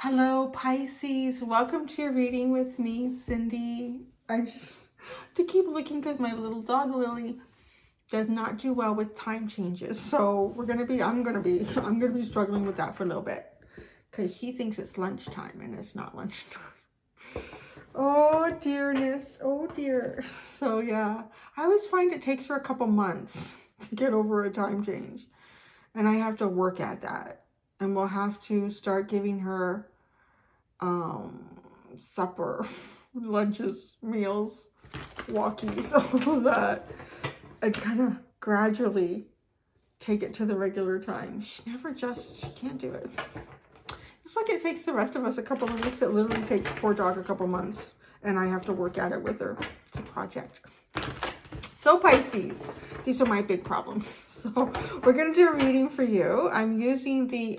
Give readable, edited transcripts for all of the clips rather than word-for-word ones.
Hello, Pisces. Welcome to your reading with me, Cindy. I just to keep looking because my little dog Lily does not do well with time changes. So I'm gonna be struggling with that for a little bit because she thinks it's lunchtime and it's not lunchtime. Oh dearness, oh dear. So yeah, I always find it takes her a couple months to get over a time change, and I have to work at that. And we'll have to start giving her supper, lunches, meals, walkies, all of that, and kind of gradually take it to the regular time. She can't do it. It's like it takes the rest of us a couple of weeks. It literally takes poor dog a couple months, and I have to work at it with her. It's a project. So Pisces, these are my big problems. So we're going to do a reading for you. I'm using the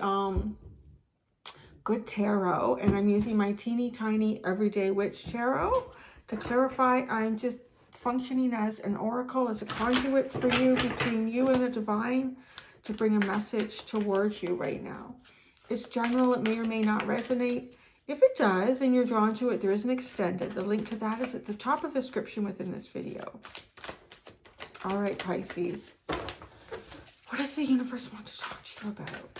Good Tarot, and I'm using my teeny tiny Everyday Witch Tarot. To clarify, I'm just functioning as an oracle, as a conduit for you, between you and the divine, to bring a message towards you right now. It's general. It may or may not resonate. If it does and you're drawn to it, there is an extended. The link to that is at the top of the description within this video. All right, Pisces. What does the universe want to talk to you about?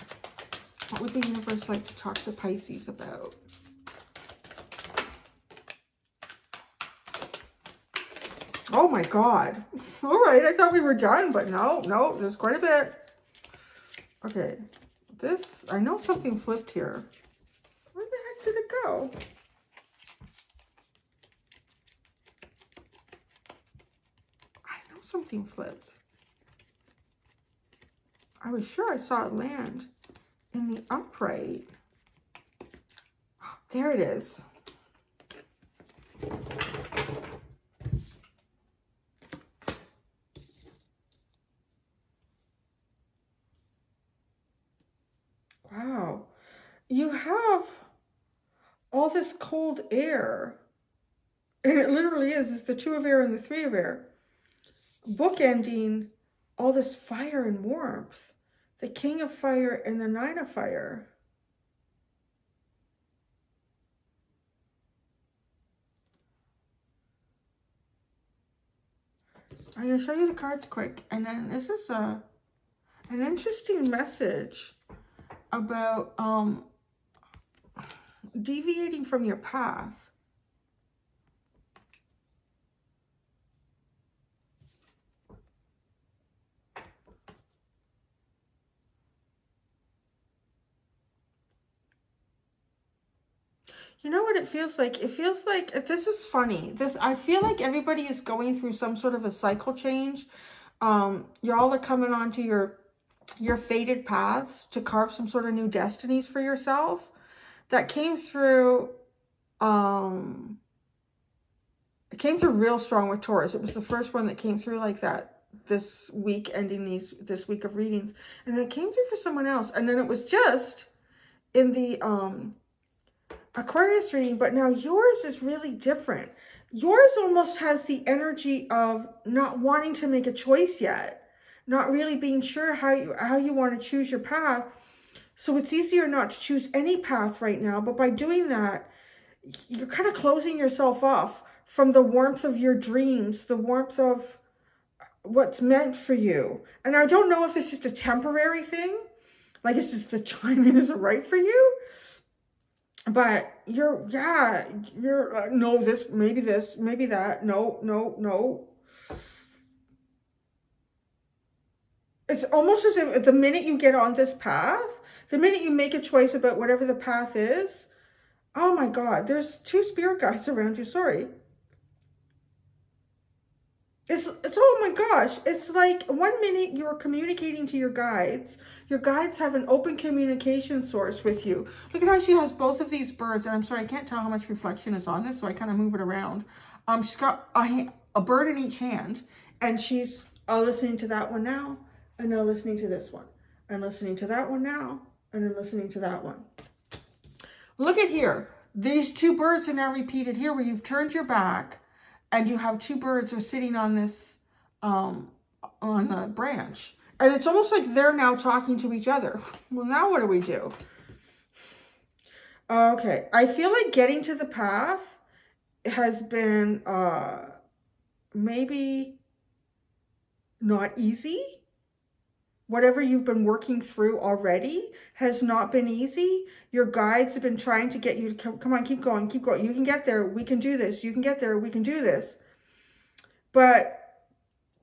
What would the universe like to talk to Pisces about? Oh my God. All right, I thought we were done, but no, there's quite a bit. Okay, I know something flipped here. Where the heck did it go? I know something flipped. I was sure I saw it land in the upright. There it is. Wow. You have all this cold air. And it literally is. It's the Two of Air and the Three of Air. Bookending all this fire and warmth. The King of Fire and the Nine of Fire. I'm going to show you the cards quick. And then this is an interesting message about deviating from your path. You know what it feels like? It feels like, this is funny. I feel like everybody is going through some sort of a cycle change. Y'all are coming onto your fated paths to carve some sort of new destinies for yourself. That came through, it came through real strong with Taurus. It was the first one that came through like that this week, ending this week of readings. And it came through for someone else. And then it was just in the Aquarius reading, but now yours is really different. Yours almost has the energy of not wanting to make a choice yet, not really being sure how you want to choose your path. So it's easier not to choose any path right now, but by doing that, you're kind of closing yourself off from the warmth of your dreams, the warmth of what's meant for you. And I don't know if it's just a temporary thing, like it's just the timing isn't right for you. But no, maybe that. No. It's almost as if the minute you get on this path, the minute you make a choice about whatever the path is, oh my God, there's two spirit guides around you. Sorry. It's oh my gosh, it's like 1 minute you're communicating to your guides have an open communication source with you. Look at how she has both of these birds, and I'm sorry, I can't tell how much reflection is on this, so I kind of move it around. She's got a bird in each hand, and she's listening to that one now, and now listening to this one, and listening to that one now, and then listening to that one. Look at here, these two birds are now repeated here, where you've turned your back, and you have two birds are sitting on this, on the branch. And it's almost like they're now talking to each other. Well, now what do we do? Okay. I feel like getting to the path has been maybe not easy. Whatever you've been working through already has not been easy. Your guides have been trying to get you to come on, keep going, keep going. You can get there. We can do this. You can get there. We can do this. But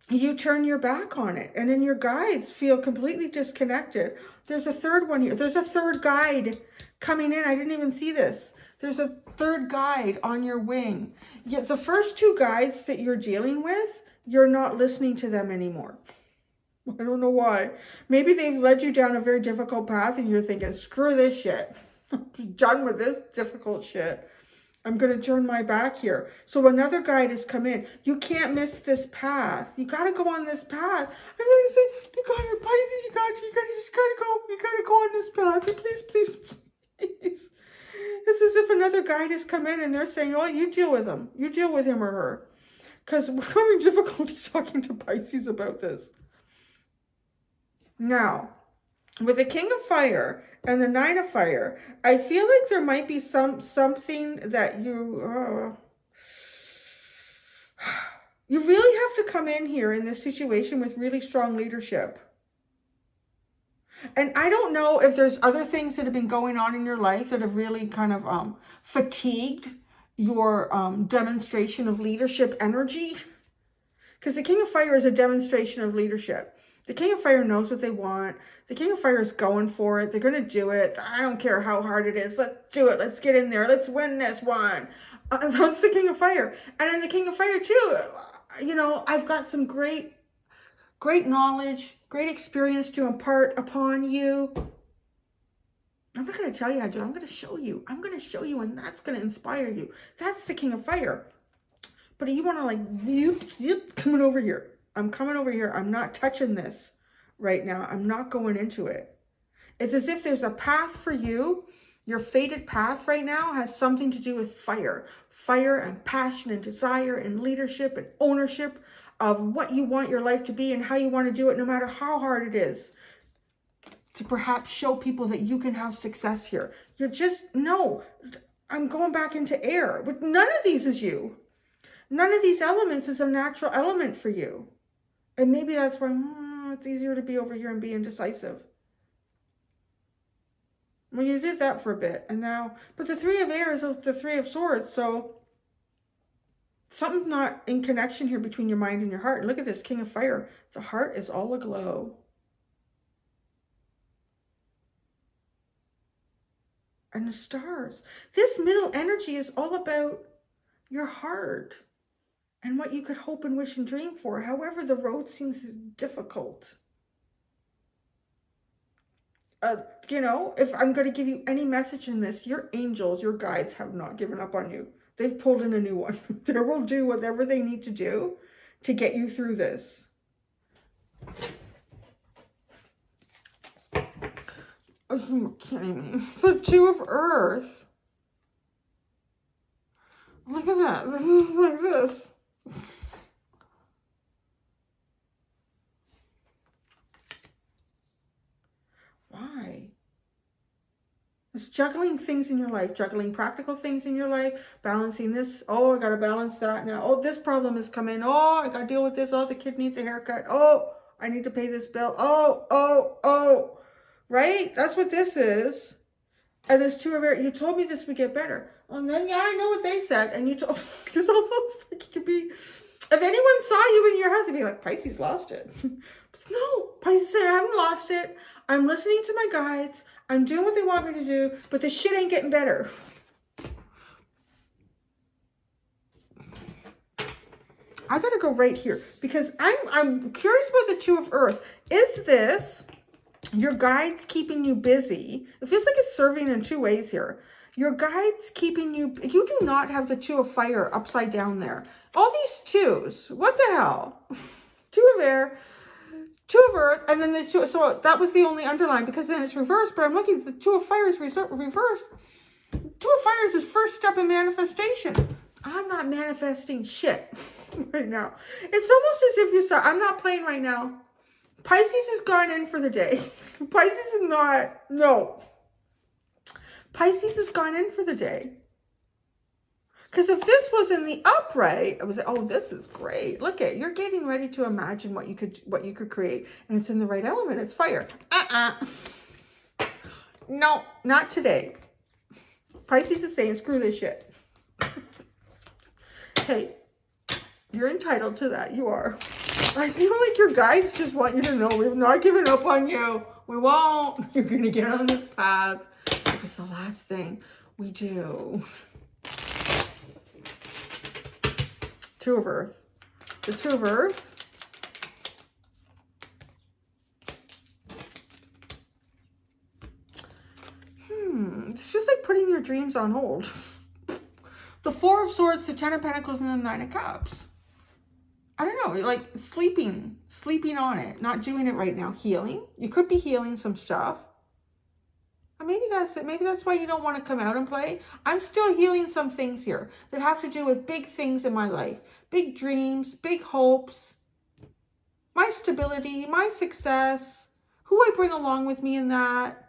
you turn your back on it, and then your guides feel completely disconnected. There's a third one here. There's a third guide coming in. I didn't even see this. There's a third guide on your wing. Yet the first two guides that you're dealing with, you're not listening to them anymore. I don't know why. Maybe they've led you down a very difficult path and you're thinking, screw this shit. I'm done with this difficult shit. I'm going to turn my back here. So another guide has come in. You can't miss this path. You got to go on this path. I'm going to say, you got it, Pisces. You got to just got to go. You got to go on this path. Please, please, please. It's as if another guide has come in and they're saying, oh, you deal with him. You deal with him or her. Because we're having difficulty talking to Pisces about this. Now, with the King of Fire and the Nine of Fire, I feel like there might be something that you really have to come in here in this situation with really strong leadership. And I don't know if there's other things that have been going on in your life that have really kind of fatigued your demonstration of leadership energy. Because the King of Fire is a demonstration of leadership. The King of Fire knows what they want. The King of Fire is going for it. They're going to do it. I don't care how hard it is. Let's do it. Let's get in there. Let's win this one. That's the King of Fire. And in the King of Fire too, you know, I've got some great knowledge, great experience to impart upon you. I'm not going to tell you how to do it. I'm going to show you. I'm going to show you, and that's going to inspire you. That's the King of Fire. But you want to like, you coming over here. I'm coming over here. I'm not touching this right now. I'm not going into it. It's as if there's a path for you. Your fated path right now has something to do with fire. Fire and passion and desire and leadership and ownership of what you want your life to be and how you want to do it, no matter how hard it is. To perhaps show people that you can have success here. You're just, no, I'm going back into air. But none of these is you. None of these elements is a natural element for you. And maybe that's why it's easier to be over here and be indecisive. Well, you did that for a bit. And now, but the Three of Air is the Three of Swords. So something's not in connection here between your mind and your heart. And look at this King of Fire. The heart is all aglow. And the stars. This middle energy is all about your heart and what you could hope and wish and dream for. However, the road seems difficult. You know, if I'm going to give you any message in this, your angels, your guides have not given up on you. They've pulled in a new one. They will do whatever they need to do to get you through this. Are you kidding me? The Two of Earth. Look at that. This is like this. Why? It's juggling things in your life, juggling practical things in your life, balancing this. Oh, I got to balance that now. Oh, this problem has come in. Oh, I got to deal with this. Oh, the kid needs a haircut. Oh, I need to pay this bill. Oh. Right? That's what this is. And this Two of Air, you told me this would get better. And then, yeah, I know what they said. And you told, it's almost like it could be, if anyone saw you in your house, they'd be like, Pisces lost it. No, Pisces said, I haven't lost it. I'm listening to my guides. I'm doing what they want me to do, but the shit ain't getting better. I got to go right here because I'm curious about the Two of Earth. Is this your guides keeping you busy? It feels like it's serving in two ways here. Your guides keeping you, you do not have the Two of Fire upside down there. All these twos, what the hell? Two of Air, Two of Earth, and then the Two, so that was the only underline because then it's reversed, but I'm looking at the Two of Fire is reversed. Two of Fire is his first step in manifestation. I'm not manifesting shit right now. It's almost as if you saw, I'm not playing right now. Pisces has gone in for the day. Pisces is not, no. Pisces has gone in for the day. Because if this was in the upright, I was like, oh, this is great. Look at, you're getting ready to imagine what you could create. And it's in the right element. It's fire. No, not today. Pisces is saying, screw this shit. Hey, you're entitled to that. You are. I feel like your guides just want you to know we've not given up on you. We won't. You're going to get on this path. If it's the last thing we do. Two of Earth. The Two of Earth. It's just like putting your dreams on hold. The Four of Swords, the Ten of Pentacles, and the Nine of Cups. I don't know, like sleeping on it, not doing it right now. Healing. You could be healing some stuff. And maybe that's it. Maybe that's why you don't want to come out and play. I'm still healing some things here that have to do with big things in my life. Big dreams, big hopes. My stability, my success. Who I bring along with me in that.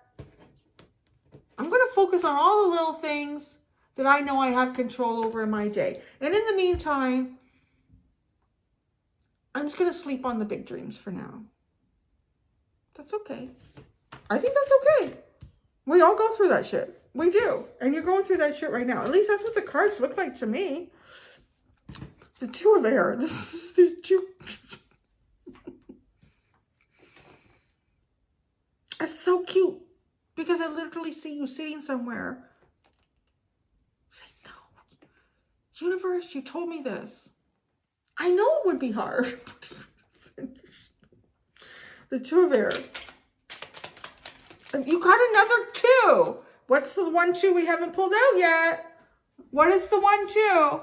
I'm going to focus on all the little things that I know I have control over in my day. And in the meantime, I'm just going to sleep on the big dreams for now. That's okay. I think that's okay. We all go through that shit. We do. And you're going through that shit right now. At least that's what the cards look like to me. The Two of Air. These two. It's so cute. Because I literally see you sitting somewhere. Say, no. Universe, you told me this. I know it would be hard. The Two of Air. You got another 2. What's the 1, 2 we haven't pulled out yet? What is the 1, 2?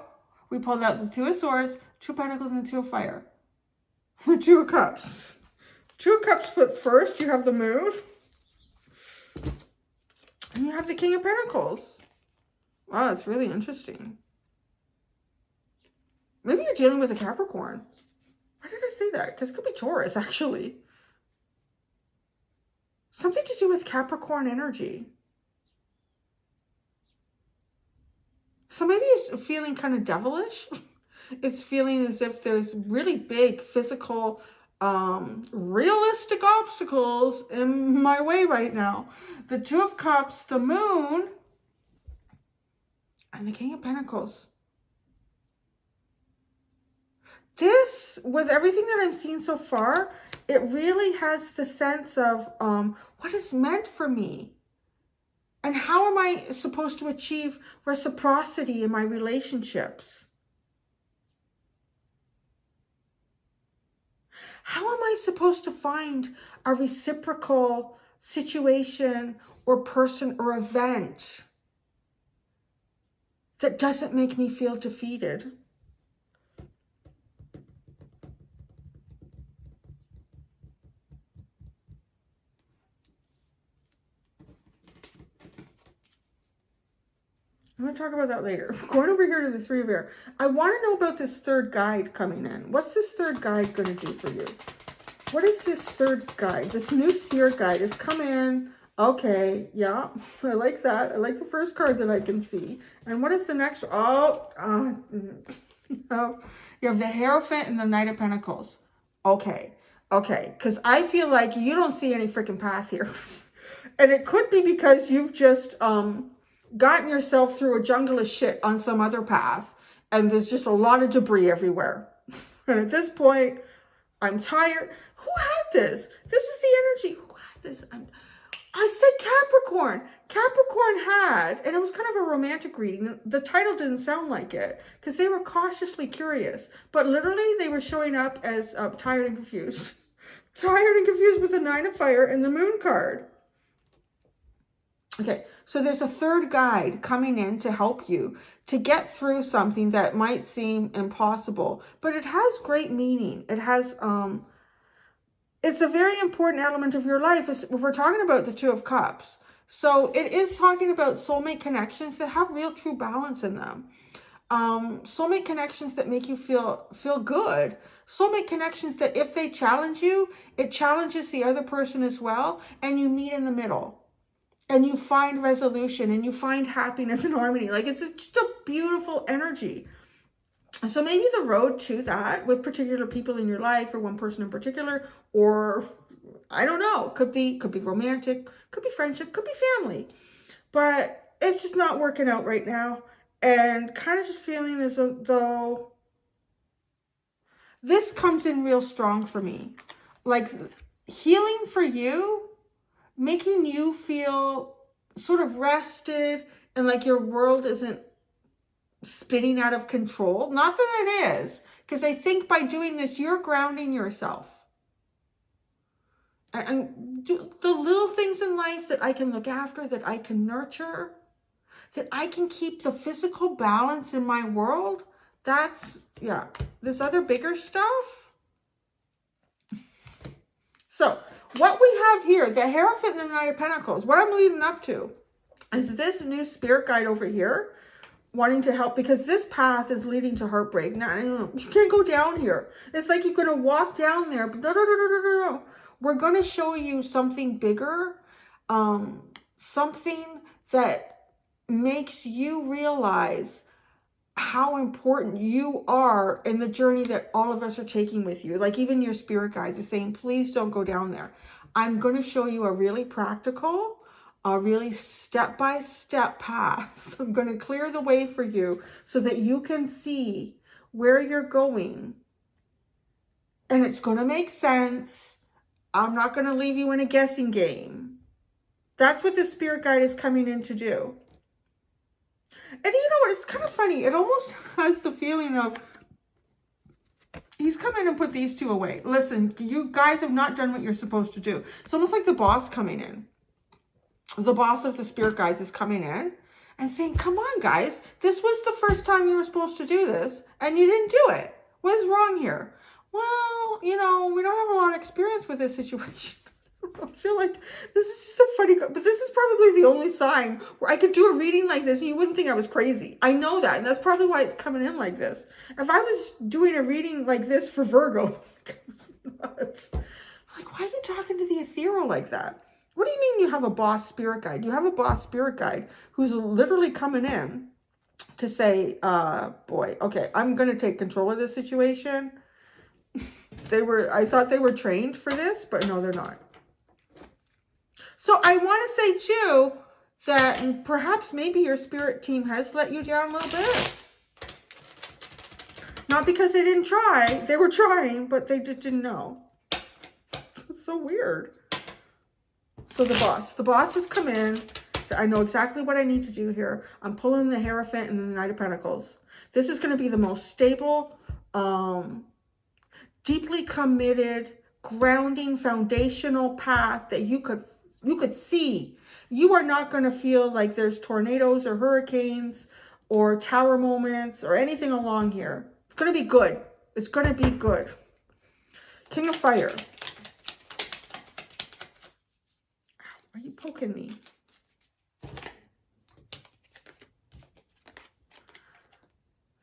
We pulled out the Two of Swords, Two of Pentacles, and the Two of Fire. The Two of Cups. Two of Cups flip first. You have the Moon. And you have the King of Pentacles. Wow, that's really interesting. Maybe you're dealing with a Capricorn. Why did I say that? Because it could be Taurus, actually. Something to do with Capricorn energy. So maybe it's feeling kind of devilish. It's feeling as if there's really big physical, realistic obstacles in my way right now. The Two of Cups, the Moon, and the King of Pentacles. This, with everything that I'm seeing so far, it really has the sense of what is meant for me. And how am I supposed to achieve reciprocity in my relationships? How am I supposed to find a reciprocal situation or person or event that doesn't make me feel defeated? I'm going to talk about that later. Going over here to the Three of Air. I want to know about this third guide coming in. What's this third guide going to do for you? What is this third guide? This new spirit guide has come in. Okay, yeah, I like that. I like the first card that I can see. And what is the next? Oh, you have the Hierophant and the Knight of Pentacles. Okay, because I feel like you don't see any freaking path here. And it could be because you've just gotten yourself through a jungle of shit on some other path, and there's just a lot of debris everywhere. And at this point, I'm tired. Who had this? This is the energy. Who had this? I said Capricorn. Capricorn had, and it was kind of a romantic reading. The title didn't sound like it because they were cautiously curious, but literally they were showing up as tired and confused. Tired and confused with the Nine of Fire and the Moon card. Okay, so there's a third guide coming in to help you to get through something that might seem impossible, but it has great meaning. It has, it's a very important element of your life. We're talking about the Two of Cups. So it is talking about soulmate connections that have real true balance in them. Soulmate connections that make you feel good. Soulmate connections that if they challenge you, it challenges the other person as well, and you meet in the middle. and you find resolution and you find happiness and harmony. Like, it's just a beautiful energy. So maybe the road to that with particular people in your life, or one person in particular, or I don't know, could be romantic, could be friendship, could be family, but it's just not working out right now. And kind of just feeling as though this comes in real strong for me. Like, healing for you, making you feel sort of rested and like your world isn't spinning out of control. Not that it is, because I think by doing this, you're grounding yourself. And do the little things in life that I can look after, that I can nurture, that I can keep the physical balance in my world. That's, yeah, this other bigger stuff. So what we have here, the Hierophant and the Knight of Pentacles, what I'm leading up to is this new spirit guide over here wanting to help, because this path is leading to heartbreak. Now, you can't go down here. It's like you're going to walk down there, but no. We're going to show you something bigger, something that makes you realize how important you are in the journey that all of us are taking with you. Like, even your spirit guides are saying, please don't go down there. I'm going to show you a really practical, a really step-by-step path. I'm going to clear the way for you so that you can see where you're going. And it's going to make sense. I'm not going to leave you in a guessing game. That's what the spirit guide is coming in to do. And you know what? It's kind of funny. It almost has the feeling of, he's come in and put these two away. Listen, you guys have not done what you're supposed to do. It's almost like the boss coming in. The boss of the spirit guides is coming in and saying, come on, guys. This was the first time you were supposed to do this, and you didn't do it. What is wrong here? Well, you know, we don't have a lot of experience with this situation. I feel like this is just a funny, but this is probably the only sign where I could do a reading like this and you wouldn't think I was crazy. I know that, and that's probably why it's coming in like this. If I was doing a reading like this for Virgo, it's nuts. Like, why are you talking to the ethereal like that? What do you mean you have a boss spirit guide? You have a boss spirit guide who's literally coming in to say, boy, okay, I'm going to take control of this situation. I thought they were trained for this, but no, they're not. So I want to say too, that perhaps maybe your spirit team has let you down a little bit. Not because they didn't try. They were trying, but they just didn't know. It's so weird. So the boss has come in. So I know exactly what I need to do here. I'm pulling the Hierophant and the Knight of Pentacles. This is going to be the most stable, deeply committed, grounding, foundational path that you could see. You are not going to feel like there's tornadoes or hurricanes or tower moments or anything along here. It's going to be good. It's going to be good. King of Fire. Why are you poking me?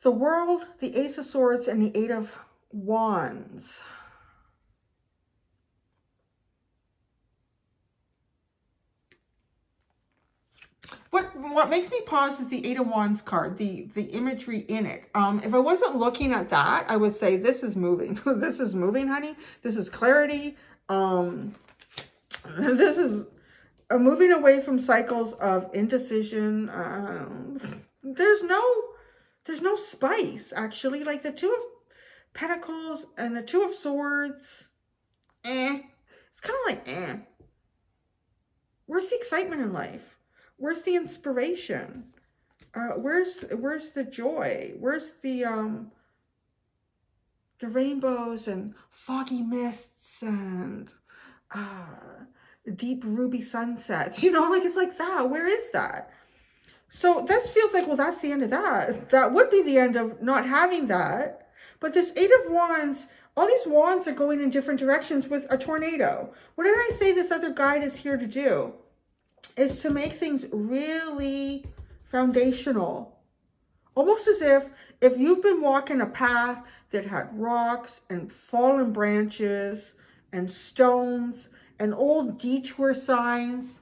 The World, the Ace of Swords, and the Eight of Wands. What makes me pause is the Eight of Wands card, the imagery in it. If I wasn't looking at that, I would say this is moving. This is moving, honey. This is clarity. This is moving away from cycles of indecision. There's no spice, actually. Like the Two of Pentacles and the Two of Swords. It's kind of like, Where's the excitement in life? Where's the inspiration? Where's the joy? Where's the rainbows and foggy mists and deep ruby sunsets? You know, like, it's like that. Where is that? So this feels like, well, that's the end of that. That would be the end of not having that. But this Eight of Wands, all these wands are going in different directions with a tornado. What did I say this other guide is here to do? Is to make things really foundational. Almost as if you've been walking a path that had rocks and fallen branches and stones and old detour signs,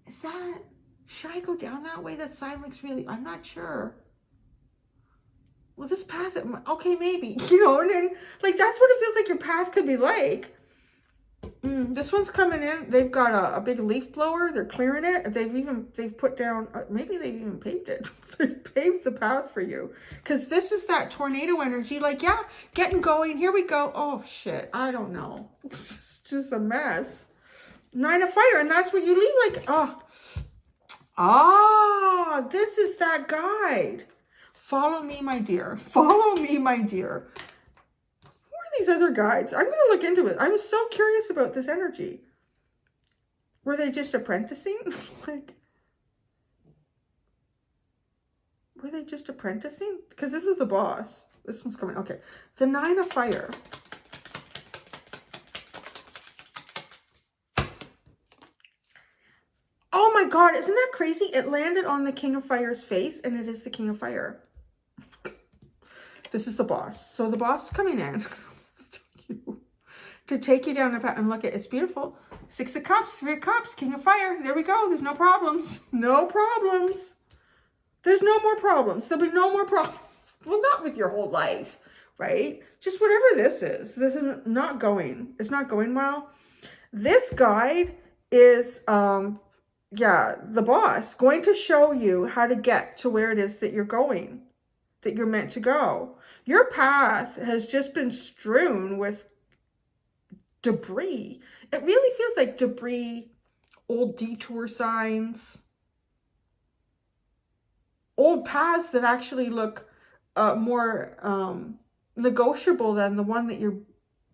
Is that, should I go down that way? That sign looks really, I'm not sure. Well, this path, okay, maybe, you know, and then, like, that's what it feels like your path could be like. This one's coming in. They've got a big leaf blower. They're clearing it. They've put down, maybe they've even paved it. They've paved the path for you. Because this is that tornado energy. Like, yeah, getting going. Here we go. Oh, shit. I don't know. It's just a mess. 9 of fire. And that's what you leave like, oh. Ah, this is that guide. Follow me, my dear. Follow me, my dear. These other guides, I'm going to look into it. I'm so curious about this energy. Were they just apprenticing? Like, were they just apprenticing? Because this is the boss. This one's coming. Okay. The 9 of fire. Oh my God. Isn't that crazy? It landed on the King of Fire's face, and it is the King of Fire. This is the boss. So the boss is coming in. To take you down the path, and look at it's beautiful. 6 of Cups, 3 of Cups, King of Fire. There we go. There's no problems. No problems. There's no more problems. There'll be no more problems. Well, not with your whole life, right? Just whatever this is. This is not going. It's not going well. This guide is, yeah, the boss going to show you how to get to where it is that you're going, that you're meant to go. Your path has just been strewn with debris. It really feels like debris, old detour signs, old paths that actually look more negotiable than the one that you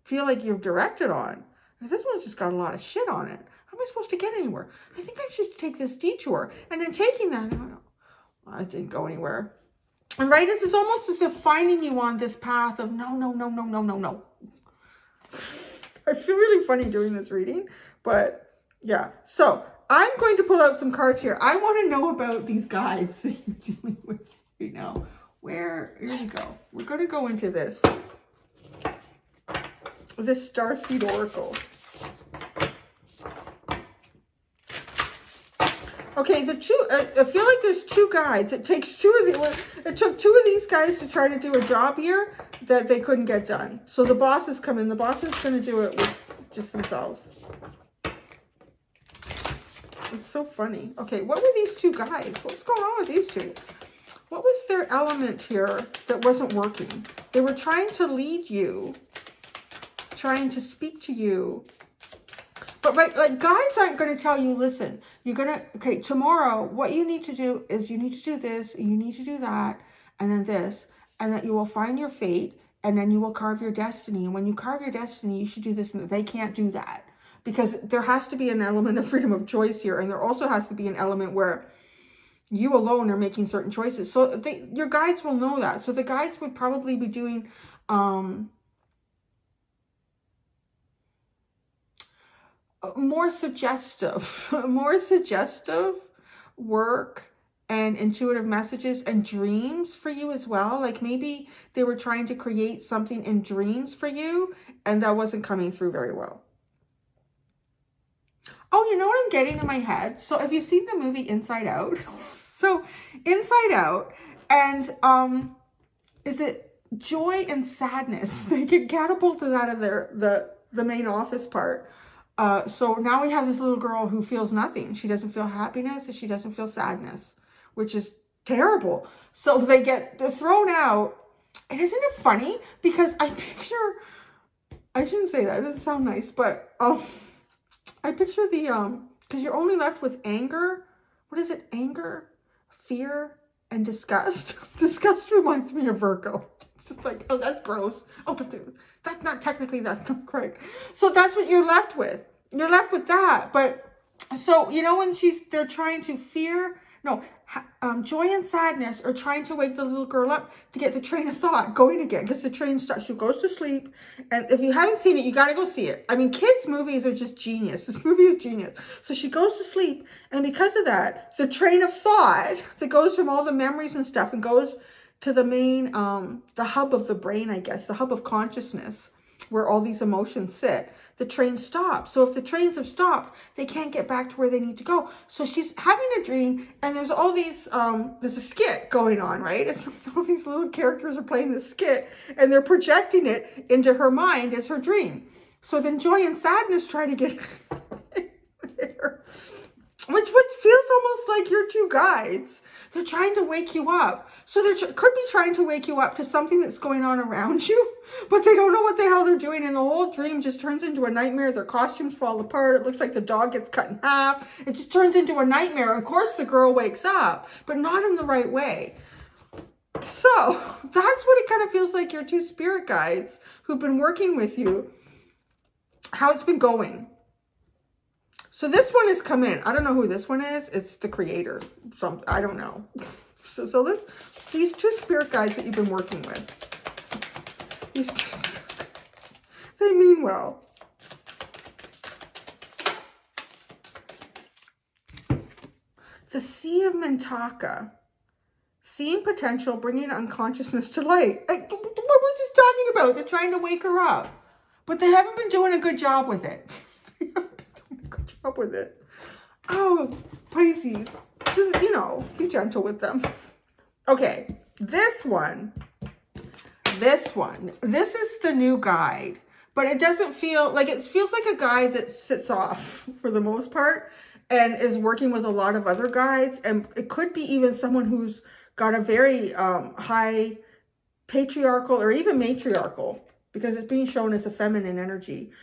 feel like you've directed on. This one's just got a lot of shit on it. How am I supposed to get anywhere? I think I should take this detour. And then taking that, I didn't go anywhere. And right, it's almost as if finding you on this path of no, no, no, no, no, no, no. I feel really funny doing this reading, but yeah. So I'm going to pull out some cards here. I want to know about these guides that you're dealing with right now. Here we go. We're going to go into this Starseed Oracle. Okay, I feel like there's 2 guides. It takes 2 of the, it took 2 of these guys to try to do a job here that they couldn't get done. So the bosses come in. The boss is going to do it with just themselves. It's so funny. Okay, what were these 2 guys? What's going on with these 2? What was their element here that wasn't working? They were trying to lead you, trying to speak to you. But right, like guides aren't going to tell you, listen, you're going to, okay, tomorrow, what you need to do is you need to do this, you need to do that, and then this, and that you will find your fate, and then you will carve your destiny. And when you carve your destiny, you should do this, and they can't do that. Because there has to be an element of freedom of choice here, and there also has to be an element where you alone are making certain choices. So your guides will know that. So the guides would probably be doing, more suggestive work and intuitive messages and dreams for you as well. Like maybe they were trying to create something in dreams for you and that wasn't coming through very well. Oh, you know what I'm getting in my head? So have you seen the movie Inside Out? So Inside Out, and is it joy and sadness? They get catapulted out of the main office part. So now we have this little girl who feels nothing. She doesn't feel happiness and she doesn't feel sadness, which is terrible. So they're thrown out. And isn't it funny? Because I shouldn't say that. It doesn't sound nice, but I picture because you're only left with anger. What is it? Anger, fear, and disgust. Disgust reminds me of Virgo. It's just like, oh, that's gross. Oh, that's not technically, that's not correct. So that's what you're left with. You're left with that. But so, you know, when they're trying to joy and sadness are trying to wake the little girl up to get the train of thought going again, because the train starts. She goes to sleep, and if you haven't seen it, you got to go see it. I mean, kids' movies are just genius. This movie is genius. So she goes to sleep, and because of that, the train of thought that goes from all the memories and stuff and goes to the main, the hub of the brain, I guess, the hub of consciousness, where all these emotions sit. the train stops. So if the trains have stopped, they can't get back to where they need to go. So she's having a dream, and there's all these, there's a skit going on, right? It's all these little characters are playing this skit, and they're projecting it into her mind as her dream. So then joy and sadness try to get there, which feels almost like your two guides. They're trying to wake you up. So they could be trying to wake you up to something that's going on around you, but they don't know what the hell they're doing. And the whole dream just turns into a nightmare. Their costumes fall apart. It looks like the dog gets cut in half. It just turns into a nightmare. Of course, the girl wakes up, but not in the right way. So that's what it kind of feels like your two spirit guides who've been working with you, how it's been going. So this one has come in. I don't know who this one is. It's the creator. I don't know. So these two spirit guides that you've been working with. These two, they mean well. The Sea of Mintaka. Seeing potential, bringing unconsciousness to light. What was he talking about? They're trying to wake her up. But they haven't been doing a good job with it. Up with it. Oh, Pisces, just, you know, be gentle with them. Okay, this one, this is the new guide, but it doesn't feel like, it feels like a guide that sits off for the most part and is working with a lot of other guides. And it could be even someone who's got a very high patriarchal or even matriarchal, because it's being shown as a feminine energy.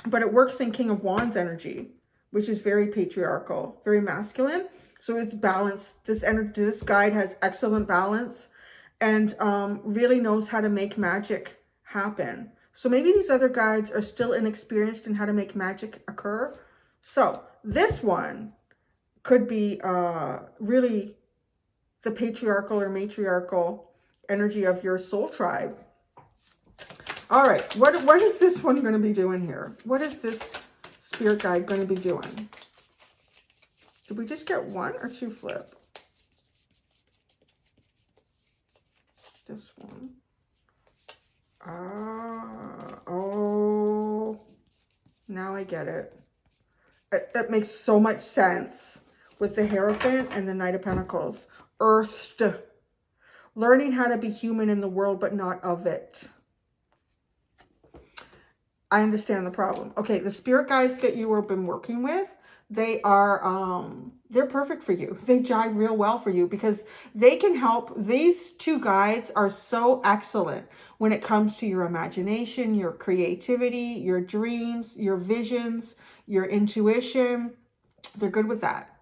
But it works in King of Wands energy, which is very patriarchal, very masculine. So it's balanced. This guide has excellent balance and really knows how to make magic happen. So maybe these other guides are still inexperienced in how to make magic occur. So this one could be really the patriarchal or matriarchal energy of your soul tribe. All right, what is this one going to be doing here? What is this spirit guide going to be doing? Did we just get one or two flip? This one. Oh, now I get it. That makes so much sense with the Hierophant and the Knight of Pentacles. Earthed. Learning how to be human in the world, but not of it. I understand the problem. Okay, the spirit guides that you have been working with, they are, they're perfect for you. They jive real well for you because they can help. These two guides are so excellent when it comes to your imagination, your creativity, your dreams, your visions, your intuition. They're good with that,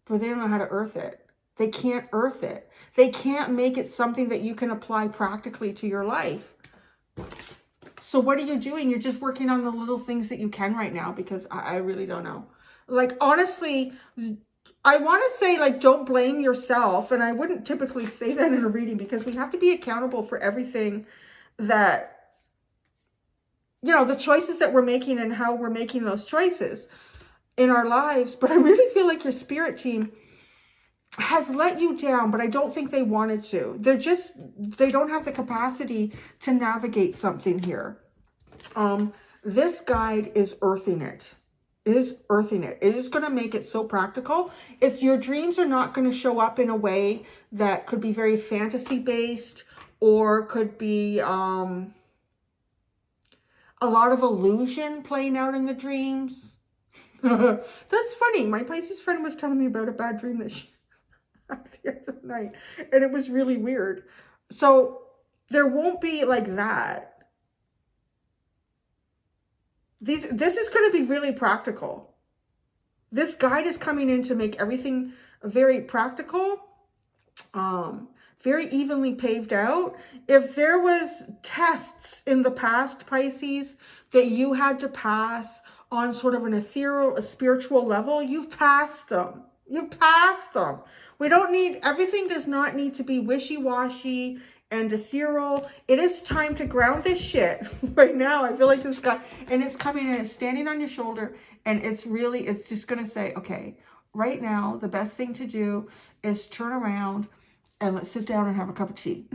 but they don't know how to earth it. They can't earth it. They can't make it something that you can apply practically to your life. So what are you doing? You're just working on the little things that you can right now, because I really don't know. Like, honestly, I want to say, like, don't blame yourself. And I wouldn't typically say that in a reading, because we have to be accountable for everything that, you know, the choices that we're making and how we're making those choices in our lives. But I really feel like your spirit team has let you down, but I don't think they wanted to. They don't have the capacity to navigate something here. This guide is earthing it. It is earthing it. It is going to make it so practical. Your dreams are not going to show up in a way that could be very fantasy based, or could be a lot of illusion playing out in the dreams. That's funny. My Pisces friend was telling me about a bad dream that she the other night, and it was really weird. So there won't be like that. This is going to be really practical. This guide is coming in to make everything very practical, very evenly paved out. If there was tests in the past, Pisces, that you had to pass on sort of an ethereal, a spiritual level, you've passed them. You passed them. We don't need, everything does not need to be wishy-washy and ethereal. It is time to ground this shit right now. I feel like this guy, and it's coming in, it's standing on your shoulder, and it's just going to say, okay, right now, the best thing to do is turn around and let's sit down and have a cup of tea.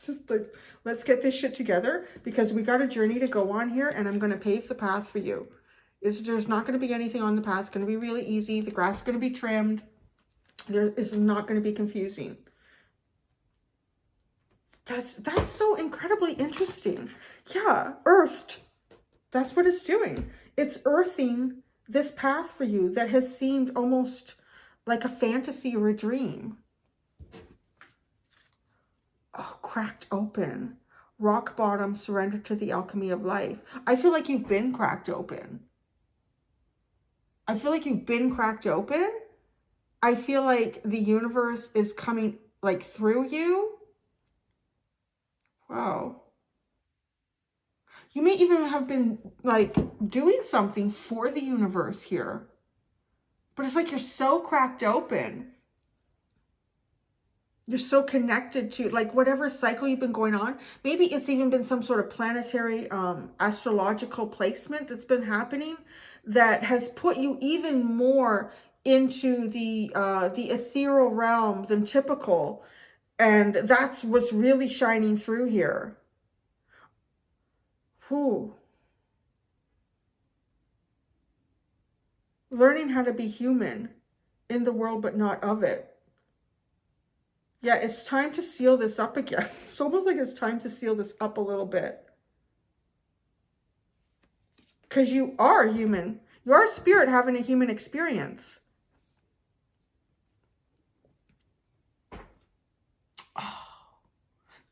Just like, let's get this shit together because we got a journey to go on here, and I'm going to pave the path for you. There's not going to be anything on the path. It's going to be really easy. The grass is going to be trimmed. There is not going to be confusing. That's so incredibly interesting. Yeah, earthed. That's what it's doing. It's earthing this path for you that has seemed almost like a fantasy or a dream. Oh, cracked open. Rock bottom, surrender to the alchemy of life. I feel like you've been cracked open. I feel like you've been cracked open. I feel like the universe is coming like through you. Wow. You may even have been like doing something for the universe here. But it's like you're so cracked open. You're so connected to like whatever cycle you've been going on. Maybe it's even been some sort of planetary astrological placement that's been happening that has put you even more into the ethereal realm than typical. And that's what's really shining through here. Whew. Learning how to be human in the world, but not of it. Yeah, it's time to seal this up again. It's almost like it's time to seal this up a little bit. Because you are human. You are a spirit having a human experience. Oh,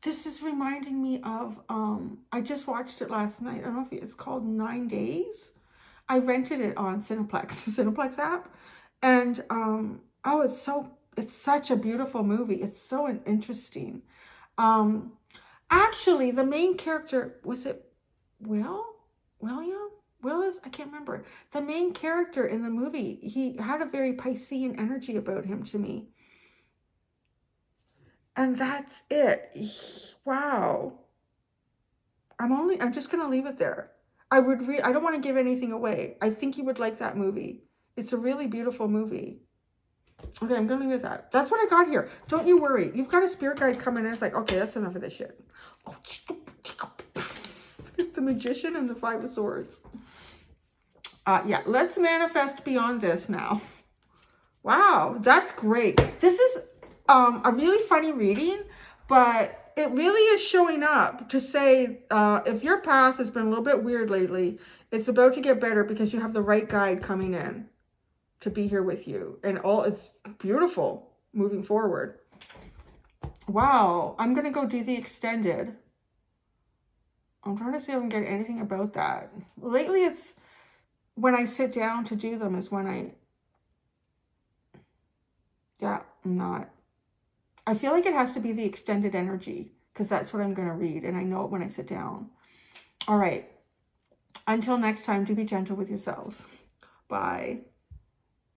this is reminding me of, I just watched it last night. I don't know if it's called 9 Days. I rented it on Cineplex, the Cineplex app. And, oh, it's such a beautiful movie. It's so interesting. Actually, the main character, was it William? Willis? I can't remember. The main character in the movie, he had a very Piscean energy about him to me. And that's it. Wow. I'm just going to leave it there. I don't want to give anything away. I think you would like that movie. It's a really beautiful movie. Okay, I'm going to leave it at that. That's what I got here. Don't you worry. You've got a spirit guide coming in. It's like, okay, that's enough of this shit. Oh, the Magician and the Five of Swords. Yeah, let's manifest beyond this now. Wow, that's great. This is a really funny reading, but it really is showing up to say if your path has been a little bit weird lately, it's about to get better because you have the right guide coming in to be here with you. And it's beautiful moving forward. Wow, I'm going to go do the extended. I'm trying to see if I can get anything about that. Lately, it's when I sit down to do them is when yeah, I'm not. I feel like it has to be the extended energy because that's what I'm going to read. And I know it when I sit down. All right. Until next time, do be gentle with yourselves. Bye.